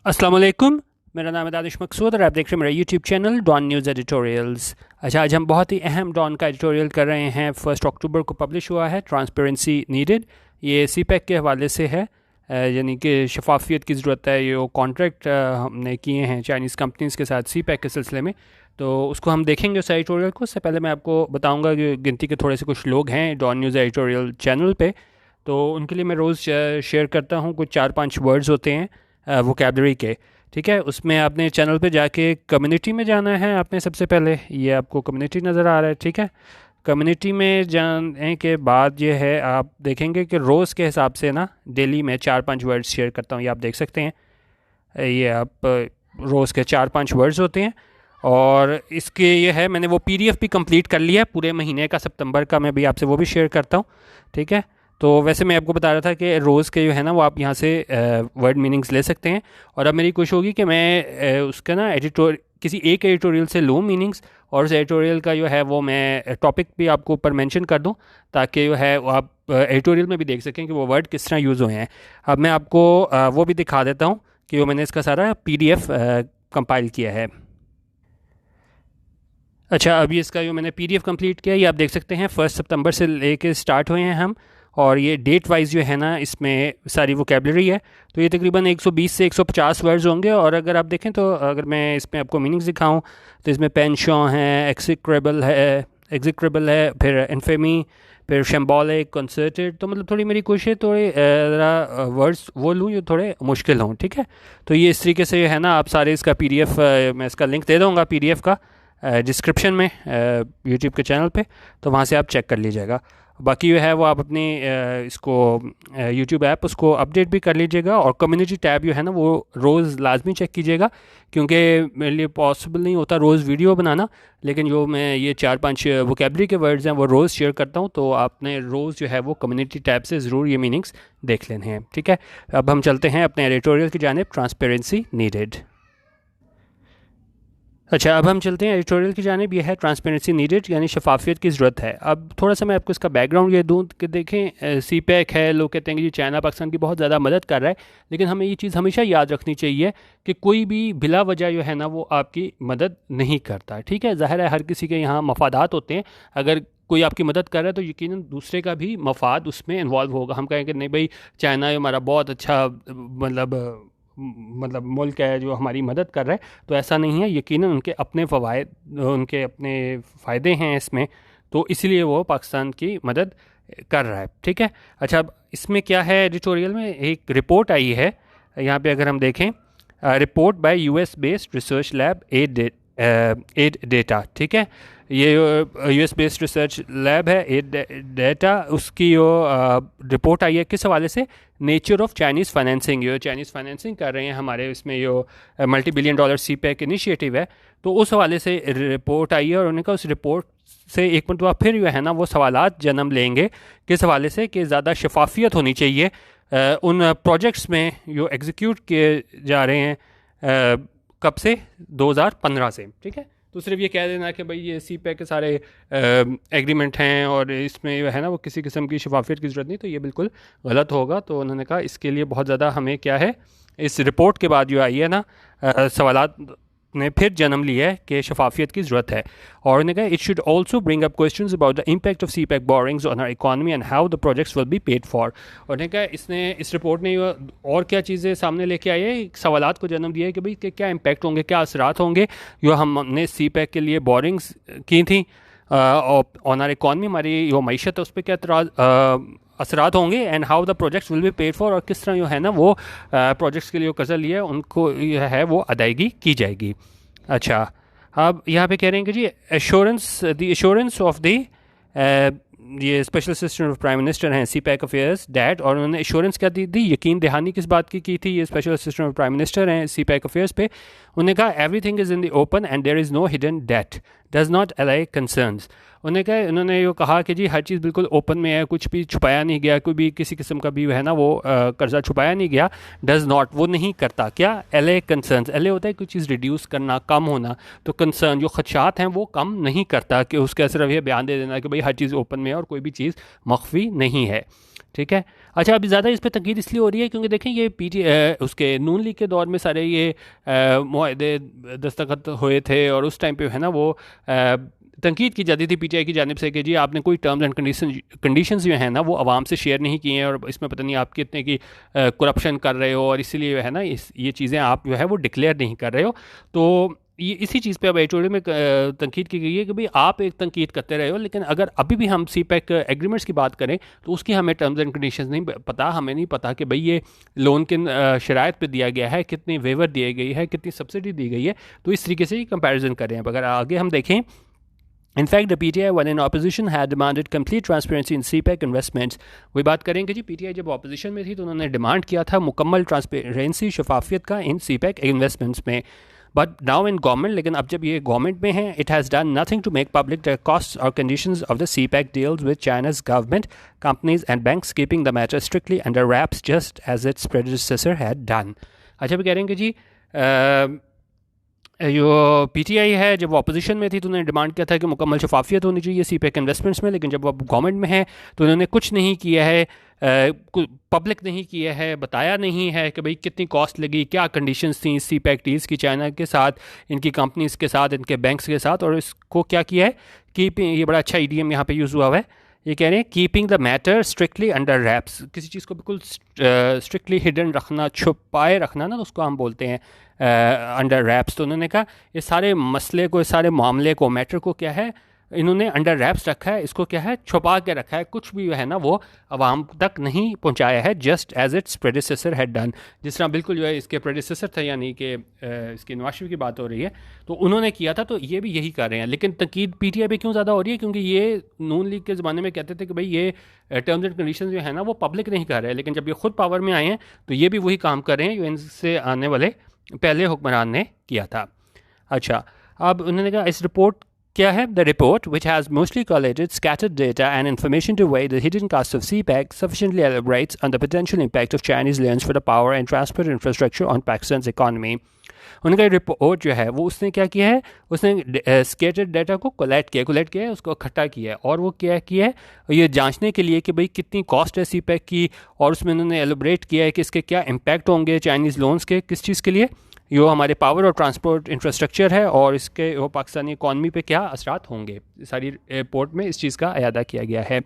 अस्सलाम वालेकुम। मेरा नाम है दानिश मकसूद और आप देख रहे हैं मेरा YouTube channel Dawn News editorials. अच्छा, आज हम बहुत ही अहम डॉन का एडिटोरियल कर रहे हैं। 1 अक्टूबर को पब्लिश हुआ है, ट्रांसपेरेंसी नीडेड। ये सीपैक के हवाले से है, यानी कि शफाफियत की ज़रूरत है। ये कॉन्ट्रैक्ट हमने किए हैं चाइनीज़ कंपनीज़ के साथ सीपैक के सिलसिले में, तो उसको हम देखेंगे उस एडिटोरियल को। उससे पहले मैं आपको बताऊंगा कि गिनती के थोड़े से कुछ लोग हैं डॉन न्यूज़ एडिटोरियल चैनल पे, तो उनके लिए मैं रोज़ शेयर करता हूँ। कुछ 4-5 वर्ड्स होते हैं वोकैबलरी के, ठीक है। उसमें आपने चैनल पे जाके कम्युनिटी में जाना है। आपने सबसे पहले ये आपको कम्युनिटी नज़र आ रहा है, ठीक है। कम्युनिटी में जाने के बाद ये है, आप देखेंगे कि रोज़ के हिसाब से ना डेली में 4-5 वर्ड्स शेयर करता हूँ। ये आप देख सकते हैं, ये आप रोज़ के 4-5 वर्ड्स होते हैं। और इसके ये है, मैंने वो पीडीएफ भी कंप्लीट कर लिया है पूरे महीने का, सितंबर का। मैं भी आपसे वो भी शेयर करता हूँ, ठीक है। तो वैसे मैं आपको बता रहा था कि रोज़ के जो है ना वो आप यहाँ से वर्ड मीनिंग्स ले सकते हैं। और अब मेरी कोशिश होगी कि मैं उसका ना किसी एक एडिटोरियल से लूँ मीनिंग्स, और उस एडिटोरियल का जो है वो मैं टॉपिक भी आपको ऊपर मेंशन कर दूँ, ताकि जो है वो आप एडिटोरियल में भी देख सकें कि वो वर्ड किस तरह यूज़ हुए हैं। अब मैं आपको वो भी दिखा देता हूँ कि वो मैंने इसका सारा पीडीएफ कंपाइल किया है। अच्छा, अभी इसका जो मैंने पीडीएफ कंप्लीट किया, ये आप देख सकते हैं 1 सितंबर से लेके स्टार्ट हुए हैं हम। और ये डेट वाइज जो है ना, इसमें सारी वोकेबलरी है। तो ये तकरीबन 120 से 150 वर्ड्स होंगे। और अगर आप देखें तो अगर मैं इसमें आपको मीनिंग्स दिखाऊं, तो इसमें पेंशन है, एग्जिक्रेबल है, फिर इन्फेमी, फिर शैम्बॉलिक, कंसर्टेड। तो मतलब थोड़ी मेरी कोशिश है थोड़ी ज़रा वर्ड्स वो लूँ जो थोड़े मुश्किल हों, ठीक है। तो ये इस तरीके से है ना, आप सारे इसका पीडीएफ, मैं इसका लिंक दे दूँगा पीडीएफ का डिस्क्रिप्शन में यूट्यूब के चैनल पे, तो वहाँ से आप चेक कर लीजिएगा। बाकी जो है वो आप अपनी इसको यूट्यूब ऐप उसको अपडेट भी कर लीजिएगा। और कम्युनिटी टैब जो है ना वो रोज़ लाजमी चेक कीजिएगा, क्योंकि मेरे लिए पॉसिबल नहीं होता रोज़ वीडियो बनाना। लेकिन जो मैं ये 4-5 वोकेबलरी के वर्ड्स हैं वो रोज़ शेयर करता हूँ, तो आपने रोज़ जो है वो कम्युनिटी टैब से ज़रूर ये मीनिंग्स देख लेने हैं, ठीक है। अब हम चलते हैं अपने एडिटोरियल की जानिब, ट्रांसपेरेंसी नीडेड। अच्छा, अब हम चलते हैं एडिटोरियल की जानिब। यह है ट्रांसपेरेंसी नीडेड, यानी शफाफियत की ज़रूरत है। अब थोड़ा सा मैं आपको इसका बैकग्राउंड ये दूँ कि देखें, सीपैक है, लोग कहते हैं कि जी चाइना पाकिस्तान की बहुत ज़्यादा मदद कर रहा है, लेकिन हमें ये चीज़ हमेशा याद रखनी चाहिए कि कोई भी बिला वजह जो है ना वो आपकी मदद नहीं करता, ठीक है। ज़ाहिर है हर किसी के यहाँ मफादात होते हैं। अगर कोई आपकी मदद कर रहा है तो यकीनन दूसरे का भी मफाद उसमें इन्वॉल्व होगा। हम कहें कि नहीं भाई, चाइना हमारा बहुत अच्छा मतलब मुल्क है जो हमारी मदद कर रहा है, तो ऐसा नहीं है। यकीनन उनके अपने फ़वाइद, उनके अपने फ़ायदे हैं इसमें, तो इसलिए वो पाकिस्तान की मदद कर रहा है, ठीक है। अच्छा, अब इसमें क्या है, एडिटोरियल में एक रिपोर्ट आई है। यहाँ पे अगर हम देखें, report by US based research lab AidData, ठीक है। ये यूएस बेस्ड रिसर्च लैब है एड डेटा, उसकी जो रिपोर्ट आई है किस हवाले से, नेचर ऑफ चाइनीज़ फाइनेंसिंग। ये चाइनीज़ फाइनेंसिंग कर रहे हैं हमारे इसमें, जो $multi-billion सीपैक इनिशिएटिव है, तो उस हवाले से रिपोर्ट आई है। और उन्होंने कहा उस रिपोर्ट से एक मरतबा फिर जो है ना वो सवालात जन्म लेंगे, किस हवाले से कि ज़्यादा शफाफियत होनी चाहिए उन प्रोजेक्ट्स में जो एग्जीक्यूट किए जा रहे हैं कब से, 2015 से, ठीक है। तो सिर्फ ये कह देना कि भाई ये सीपैक के सारे एग्रीमेंट हैं और इसमें जो है ना वो किसी किस्म की शफाफियत की ज़रूरत नहीं, तो ये बिल्कुल गलत होगा। तो उन्होंने कहा इसके लिए बहुत ज़्यादा हमें क्या है, इस रिपोर्ट के बाद जो आई है ना सवालात ने फिर जन्म लिया है कि शफाफियत की ज़रूरत है। और उन्होंने कहा it should also bring up questions about the impact of CPEC borrowings on our economy and how the projects will be paid for. और उन्होंने कहा इस रिपोर्ट ने और क्या चीज़ें सामने लेके आई है, सवालात को जन्म दिया है कि भाई कि क्या इम्पैक्ट होंगे, क्या असरात होंगे जो हमने सीपैक के लिए बोरिंग्स की थी ऑन आवर इकॉनमी, हमारी जो मीशत है उस पर क्या असरात होंगे, and how the projects will be paid for, और किस तरह जो है ना वो प्रोजेक्ट्स के लिए जो कर्जा लिया है उनको जो है वो अदायगी की जाएगी। अच्छा, अब यहाँ पे कह रहे हैं कि जी एश्योरेंस ऑफ द ये special assistant of prime minister हैं सीपैक अफेयर्स डैट, और उन्होंने एश्योरेंस क्या दी थी, यकीन दहानी किस बात की थी, ये special assistant of prime minister हैं सीपैक अफेयर्स पे। उन्होंने कहा everything is in the open and there is no hidden debt does not allay concerns. उन्होंने ये कहा कि जी हर चीज़ बिल्कुल ओपन में है, कुछ भी छुपाया नहीं गया, कोई भी किसी किस्म का भी है ना वो कर्जा छुपाया नहीं गया। डज नॉट वो नहीं करता, क्या एले कंसर्न्स, एले होता है कोई चीज़ रिड्यूस करना, कम होना, तो कंसर्न जो खदशात हैं वो कम नहीं करता कि उसका सिर्फ ये बयान दे देना कि भाई हर चीज़ ओपन में है और कोई भी चीज़ मख्फी नहीं है। ठीक है। अच्छा, अभी ज़्यादा इस पे तंकीद इसलिए हो रही है क्योंकि देखें ये उसके नून लीग के दौर में सारे ये मुआहदे दस्तखत हुए थे और उस टाइम पे है ना वो तनकीद की जाती थी पीटीआई की जानिब से कि जी आपने कोई टर्म्स एंड कंडीशंस जो हैं ना वो आवाम से शेयर नहीं किए हैं और इसमें पता नहीं आप कितने की करप्शन कर रहे हो और इसीलिए जो है ना ये चीज़ें आप जो है वो डिक्लेयर नहीं कर रहे हो। तो ये इसी चीज़ पे अब एडिटोरियल में तनकीद की गई है कि भाई आप एक तनकीद करते रहे हो, लेकिन अगर अभी भी हम सीपैक एग्रीमेंट्स की बात करें तो उसकी हमें टर्म्स एंड कंडीशंस नहीं पता, हमें नहीं पता कि भाई ये लोन किन शराइत पे दिया गया है, कितनी वेवर दी गई है, कितनी सब्सिडी दी गई है। तो इस तरीके से ही कंपैरिजन कर रहे हैं। अगर आगे हम देखें, In fact, the PTI, when in opposition, had demanded complete transparency in CPEC investments. वही बात करेंगे जी, PTI जब ऑपोजिशन में थी तो उन्होंने डिमांड किया था मुकम्मल ट्रांसपेरेंसी, शफाफियत का इन CPEC इन्वेस्टमेंट्स में। बट नाउ इन गवर्नमेंट, लेकिन अब जब ये गवर्नमेंट में है, it has done nothing to make public the cost or conditions of the CPEC deals with China's government, companies and banks, keeping the matter strictly under wraps just as its predecessor had done. अच्छा, भी कह रहे हैं कि जी जो PTI है जब opposition में थी तो उन्होंने डिमांड किया था कि मुकम्मल शफाफियत होनी चाहिए सीपैक इन्वेस्टमेंट्स में, लेकिन जब वो गवर्नमेंट में है तो उन्होंने कुछ नहीं किया है, पब्लिक नहीं किया है, बताया नहीं है कि भाई कितनी कॉस्ट लगी, क्या कंडीशंस थी सीपैक डील्स की चाइना के साथ, इनकी कंपनीज़ के साथ, इनके बैंक्स के साथ, और इसको क्या किया है कि ये बड़ा अच्छा ईडीएम यहाँ पे यूज़ हुआ है। ये कह रहे हैं keeping the matter strictly under raps, किसी चीज़ को बिल्कुल स्ट्रिक्टली हिडन रखना, छुपाए रखना ना, तो उसको हम बोलते हैं अंडर रैप्स। तो उन्होंने कहा ये सारे मसले को, इस सारे मामले को, मैटर को क्या है, इन्होंने अंडर रैप्स रखा है, इसको क्या है, छुपा के रखा है, कुछ भी है ना वो आवाम तक नहीं पहुंचाया है, just as its predecessor had done, जिस तरह बिल्कुल जो है इसके प्रेडिसेसर थे, यानी कि इसकी नवाज शरीफ की बात हो रही है तो उन्होंने किया था, तो ये भी यही कर रहे हैं। लेकिन तनकीद पीटीआई पे क्यों ज़्यादा हो रही है, क्योंकि ये नून लीग के ज़माने में कहते थे कि भाई ये टर्म्स एंड कंडीशन जो है ना वो पब्लिक नहीं कर रहे हैं, लेकिन जब ये खुद पावर में आए हैं तो ये भी वही काम कर रहे हैं जो इनसे आने वाले पहले हुक्मरान ने किया था। अच्छा, अब उन्होंने कहा इस रिपोर्ट क्या है, the report which has mostly collated scattered data and information to weigh the hidden costs of CPEC sufficiently elaborates on the potential impact of Chinese loans for the power and transport infrastructure on Pakistan's economy. उनका report जो है वो उसने क्या किया है, उसने scattered data को कोलेक्ट किया है, उसको इकट्ठा किया है, और वो क्या किया है ये जांचने के लिए कि भाई कितनी कॉस्ट है सीपैक की, और उसमें उन्होंने एलोबरेट किया है कि इसके क्या इम्पैक्ट होंगे चाइनीज़ लोन्स के, किस चीज़ के लिए, जो हमारे पावर और ट्रांसपोर्ट इंफ्रास्ट्रक्चर है, और इसके वो पाकिस्तानी इकॉनमी पे क्या असरात होंगे। सारी रिपोर्ट में इस चीज़ का अयादा किया गया है।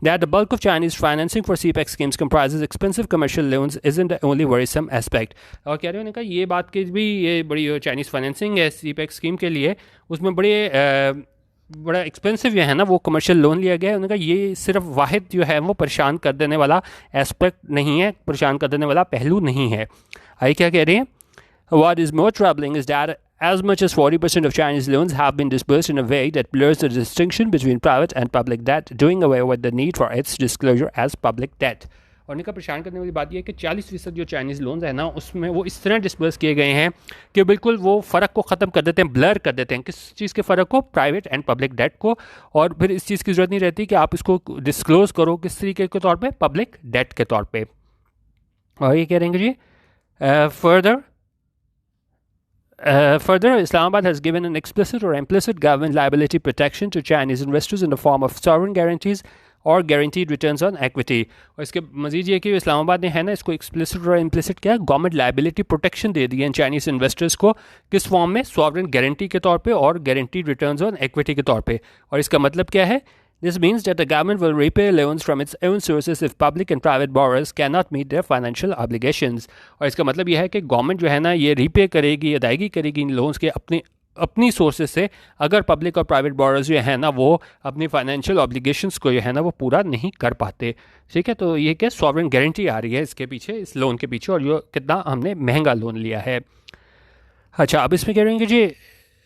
That the bulk of Chinese financing for CPEC schemes comprises expensive commercial loans isn't the only worrisome aspect. और कह रहे हो कहा ये बात की भी, ये बड़ी चाइनीज़ फाइनेंसिंग है CPEC स्कीम के लिए, उसमें बड़ा एक्सपेंसिव जो है ना वो कमर्शियल लोन लिया गया है। उन्होंने कहा ये सिर्फ वाहिद जो है वो परेशान कर देने वाला एस्पेक्ट नहीं है, परेशान कर देने वाला पहलू नहीं है। आइए क्या कह रहे हैं, What is more troubling is that as much as 40% of Chinese loans have been disbursed in a way that blurs the distinction between private and public debt, doing away with the need for its disclosure as public debt. और इनका परेशान करने वाली बात यह है कि 40% जो चाइनीज़ लोन्स हैं ना उसमें वो इस तरह डिस्बर्स किए गए हैं कि बिल्कुल वो फ़र्क को ख़त्म कर देते हैं, ब्लर कर देते हैं, किस चीज़ के फ़र्क को, प्राइवेट एंड पब्लिक डेट को, और फिर इस चीज़ की ज़रूरत नहीं रहती कि आप इसको डिस्क्लोज़ करो किस तरीके के तौर पर, पब्लिक डेट के तौर पर। और ये कह रहे हैं जी further, Islamabad has given an explicit or implicit government liability protection to Chinese investors in the form of sovereign guarantees और guaranteed returns on equity. और इसके मजीद ये कि इस्लामाबाद ने है ना इसको एक्सप्लिसिट और इम्प्लिसिट क्या, गवर्नमेंट लाइबिलिटी प्रोटेक्शन दे दी है चाइनीज़ इन्वेस्टर्स को, किस फॉर्म में, सॉवरेन गारंटी के तौर पे और गारंटीड रिटर्न्स ऑन इक्विटी के तौर पे। और इसका मतलब क्या है, This means that the government will repay loans from its own sources if public and private borrowers cannot meet their financial obligations. और इसका मतलब यह है कि गवर्नमेंट जो है ना ये रीपे करेगी, अदायगी करेगी इन लोन्स के अपनी सोर्सेज से, अगर पब्लिक और प्राइवेट बोरर्स जो है ना वो अपनी फाइनेंशियल ऑब्लिगेशंस को जो है ना वो पूरा नहीं कर पाते। ठीक है, तो ये क्या सॉवरेन गारंटी आ रही है इसके पीछे, इस लोन के पीछे, और ये कितना हमने महंगा लोन लिया है। अच्छा, अब इसमें कह रहे हैं कि जी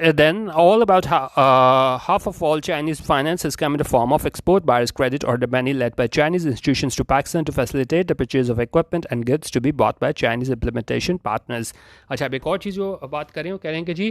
then all about half of all Chinese finance has come in the form of export buyers credit or the money led by Chinese institutions to Pakistan to facilitate the purchase of equipment and goods to be bought by Chinese implementation partners. अच्छा, अब एक और चीज़ जो बात करें वो कह रहे हैं कि जी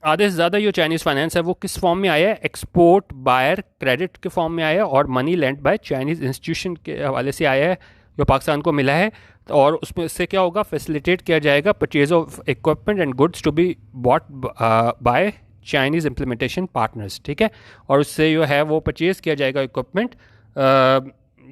आधे से ज़्यादा जो चाइनीज़ फाइनेंस है वो किस फॉर्म में आया है, एक्सपोर्ट बायर क्रेडिट के फॉर्म में आया है, और money lend by Chinese institution के हवाले से आया है जो पाकिस्तान को मिला है। और उसमें इससे क्या होगा, फैसिलिटेट किया जाएगा purchase of equipment and goods to be bought by Chinese implementation partners. ठीक है, और उससे जो है वो परचेज़ किया जाएगा इक्विपमेंट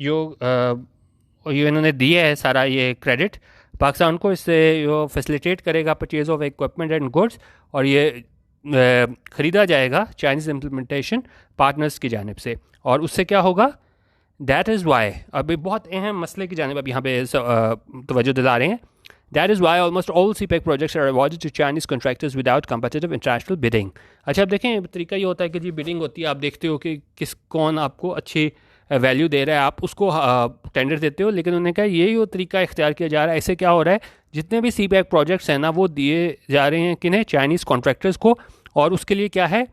ये इन्होंने दिया है सारा ये क्रेडिट पाकिस्तान को, इससे यो फैसिलिटेट करेगा purchase of equipment and goods, और ये ख़रीदा जाएगा चाइनीज़ इम्प्लीमेंटेशन पार्टनर्स की जानिब से। और उससे क्या होगा, दैट इज़ वाई, अभी बहुत अहम मसले की जानिब अब यहाँ पे तवज्जो दिला रहे हैं। That is why almost all CPEC projects are awarded to Chinese contractors without competitive international bidding. अच्छा, अब देखें तरीका ये होता है कि जी बिडिंग होती है, आप देखते हो कि कौन आपको अच्छी वैल्यू दे रहा है, आप उसको टेंडर देते हो, लेकिन उन्होंने कहा यही वो तरीका इख्तियार किया जा रहा है। ऐसे क्या हो रहा है, जितने भी CPEC प्रोजेक्ट्स हैं ना वो दिए जा रहे हैं किन्हें, चाइनीज़ कॉन्ट्रैक्टर्स को, और उसके लिए क्या है,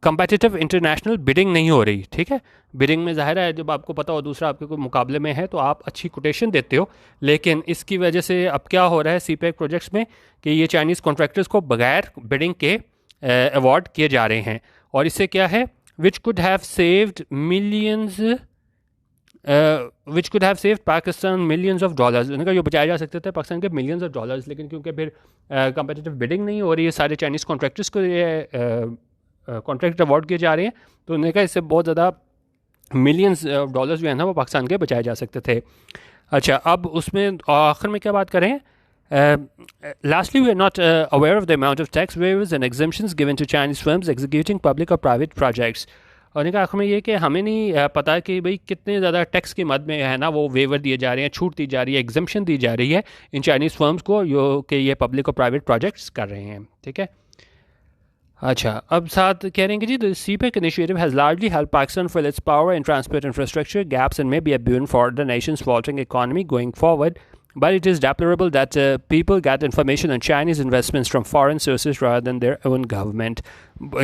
कंपेटिटिव इंटरनेशनल बिडिंग नहीं हो रही। ठीक है, बिडिंग में ज़ाहिर है जब आपको पता हो दूसरा आपके कोई मुकाबले में है तो आप अच्छी कोटेशन देते हो, लेकिन इसकी वजह से अब क्या हो रहा है CPEC प्रोजेक्ट्स में कि ये चाइनीज़ कॉन्ट्रैक्टर्स को बगैर बिडिंग के अवार्ड किए जा रहे हैं, और इससे क्या है, which could have saved millions which could have saved Pakistan millions of dollars. उन्होंने कहा ये बचाए जा सकते थे पाकिस्तान के मिलियंस ऑफ डॉलर्स, लेकिन क्योंकि फिर कंपेटिटिव बिडिंग नहीं हो रही है, सारे चाइनीज़ कॉन्ट्रैक्टर्स को ये कॉन्ट्रैक्ट अवार्ड किए जा रहे हैं, तो उन्होंने कहा इससे बहुत ज़्यादा मिलियंस ऑफ डॉलर्स जो है ना वो पाकिस्तान के बचाए जा सकते थे। अच्छा, अब उसमें आखिर में क्या बात करें, lastly we are not aware of the amount of tax waivers and exemptions given to Chinese firms executing public or private projects। और इनका आखिर में ये कि हमें नहीं पता कि भाई कितने ज़्यादा टैक्स की मद में है ना वो वेवर दिए जा रहे हैं, छूट दी जा रही है, एग्जम्पशन दी जा रही है इन चाइनीज़ फर्म्स को जो कि ये पब्लिक और प्राइवेट प्रोजेक्ट्स कर रहे हैं। ठीक है, अच्छा, अब साथ कह रहे हैं कि जी the CPEC initiative has largely helped Pakistan fill its power and transport infrastructure gaps and may be a boon for the nation's faltering economy going forward, but it is deplorable that people get information on Chinese investments from foreign sources rather than their own government।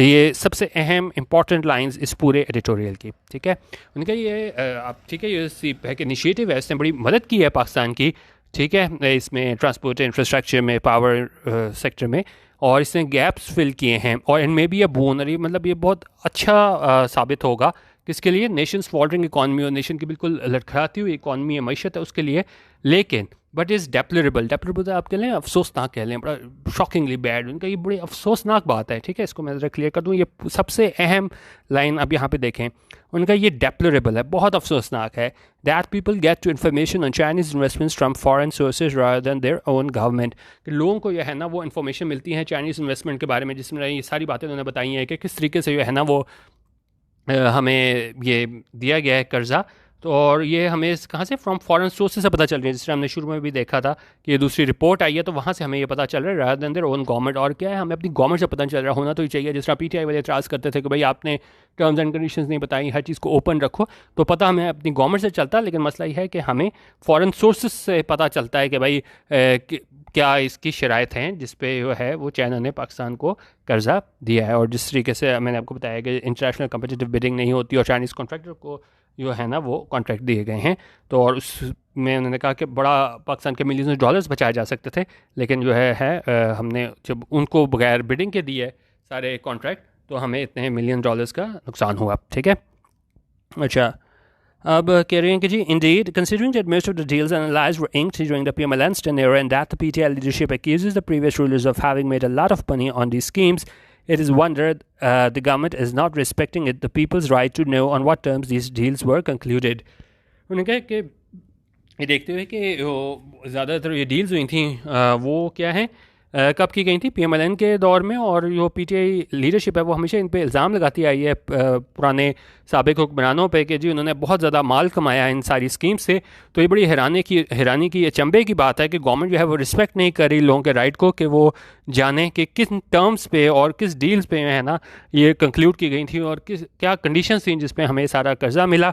ये सबसे अहम important lines इस पूरे editorial की। ठीक है, उनका ये आप ठीक है, ये CPEC इनिशिएटिव है, इसने बड़ी मदद की है पाकिस्तान की। ठीक है, इसमें ट्रांसपोर्ट इंफ्रास्ट्रक्चर में, पावर सेक्टर में, और इसने गैप्स फिल किए हैं, और इनमें भी ये बोन, और ये मतलब ये बहुत अच्छा साबित होगा किसके लिए, नेशंस फॉल्टरिंग इकॉनमी और नेशन की बिल्कुल लड़खड़ाती हुई इकॉनमी है, मैशत है उसके लिए। लेकिन बट इज़ डेप्लोरेबल, डेप्लोरेबल आप कह लें, अफसोसनाक कह लें, बड़ा शॉकिंगली बैड, उनका ये बड़ी अफसोसनाक बात है। ठीक है, इसको मैं ज़रा क्लियर कर दूँ, ये सबसे अहम लाइन अब यहाँ पे देखें, उनका ये डेप्लोरेबल है, बहुत अफसोसनाक है। That people get to information on Chinese investments from foreign sources rather than their own government. कि लोगों को जो है ना वो इन्फॉर्मेशन मिलती है चाइनीज़ इन्वेस्टमेंट के बारे में, जिसमें ये सारी बातें उन्होंने बताई हैं कि किस तरीके से जो है ना वो हमें ये दिया गया है कर्जा, तो और ये हमें कहाँ से, फ्रॉम फॉरेन सोर्सेज से पता चल रही है, जिससे हमने शुरू में भी देखा था कि ये दूसरी रिपोर्ट आई है, तो वहाँ से हमें ये पता चल रहा है rather than there own government. और क्या है, हमें अपनी गवर्नमेंट से पता चल रहा होना तो ही चाहिए, जिस तरह PTI वाले एतराज़ करते थे कि भाई आपने टर्म्स एंड कंडीशंस नहीं बताई, हर चीज़ को ओपन रखो, तो पता हमें अपनी गवर्नमेंट से चलता, लेकिन मसला ये है कि हमें फॉरेन सोर्सेज से पता चलता है कि भाई क्या इसकी शराइत हैं जिस पे जो है वो चाइना ने पाकिस्तान को कर्जा दिया है। और जिस तरीके से मैंने आपको बताया कि इंटरनेशनल कम्पिटिटिव बिडिंग नहीं होती और चाइनीज़ कॉन्ट्रैक्टर को जो है ना वो कॉन्ट्रैक्ट दिए गए हैं, तो और उसमें उन्होंने कहा कि बड़ा पाकिस्तान के मिलियंस डॉलर्स बचाए जा सकते थे, लेकिन जो है हमने जब उनको बगैर बिडिंग के दिए सारे कॉन्ट्रैक्ट, तो हमें इतने मिलियन डॉलर्स का नुकसान हुआ। ठीक है, अच्छा, अब कह रहे हैं कि जी indeed, considering that most of the deals analyzed were inked during the PMLN's tenure and that the PTI leadership accuses the previous rulers of having made a lot of money on these schemes, it is wondered the government is not respecting the people's right to know on what terms these deals were concluded। उन्होंने कहा कि ये देखते हुए कि ज़्यादातर ये deals हुई थी वो क्या है, कब की गई थी, PMLN के दौर में, और जो PTI लीडरशिप है वो हमेशा इन पे इल्ज़ाम लगाती आई है पुराने साबिक हुक्मरानों पे कि जी उन्होंने बहुत ज़्यादा माल कमाया इन सारी स्कीम से। तो ये बड़ी हैरानी की अचंभे की बात है कि गवर्नमेंट जो है वो रिस्पेक्ट नहीं कर रही लोगों के राइट को कि वो जाने कि किस टर्म्स पे और किस डील्स पे है ना ये कंक्लूड की गई थी, और क्या कंडीशंस थी जिस पे हमें सारा कर्जा मिला,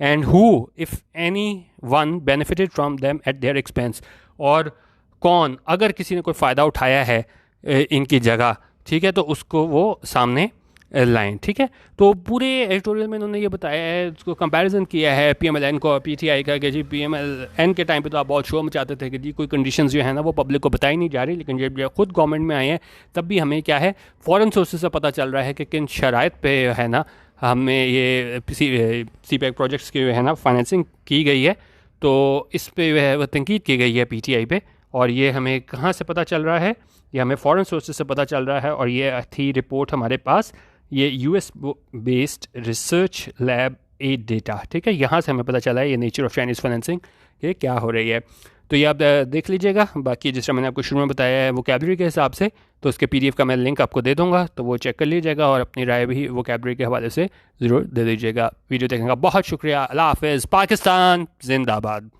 and who if any one benefited from them at there expense, और कौन अगर किसी ने कोई फ़ायदा उठाया है इनकी जगह, ठीक है, तो उसको वो सामने लाइन। ठीक है, तो पूरे एडिटोरियल में उन्होंने ये बताया है, उसको कंपैरिजन किया है PMLN को PTI का कि जी PMLN के टाइम पे तो आप बहुत शो मचाते थे कि जी कोई कंडीशंस जो है ना वो पब्लिक को बताई नहीं जा रही, लेकिन जब खुद गवर्नमेंट में आए हैं तब भी हमें क्या है फॉरेन सोर्सेज से पता चल रहा है कि किन शराइत पे है ना हमें ये CPEC प्रोजेक्ट्स की है ना फाइनेंसिंग की गई है। तो इस पे जो है वह तनकीद की गई है PTI पे, और ये हमें कहाँ से पता चल रहा है, ये हमें फॉरेन सोर्सेज से पता चल रहा है, और ये थी रिपोर्ट हमारे पास, ये US based research lab AidData, ठीक है, यहाँ से हमें पता चला है ये नेचर ऑफ चाइनीज़ फाइनेंसिंग ये क्या हो रही है। तो ये आप देख लीजिएगा। बाकी जिस तरह मैंने आपको शुरू में बताया है वोकैबलरी के हिसाब से, तो उसके पीडीएफ का मैं लिंक आपको दे दूंगा, तो वो चेक कर लीजिएगा और अपनी राय भी वोकैबलरी के हवाले से ज़रूर दे दीजिएगा। वीडियो देखने का बहुत शुक्रिया। अल्लाह हाफ़िज़। पाकिस्तान जिंदाबाद।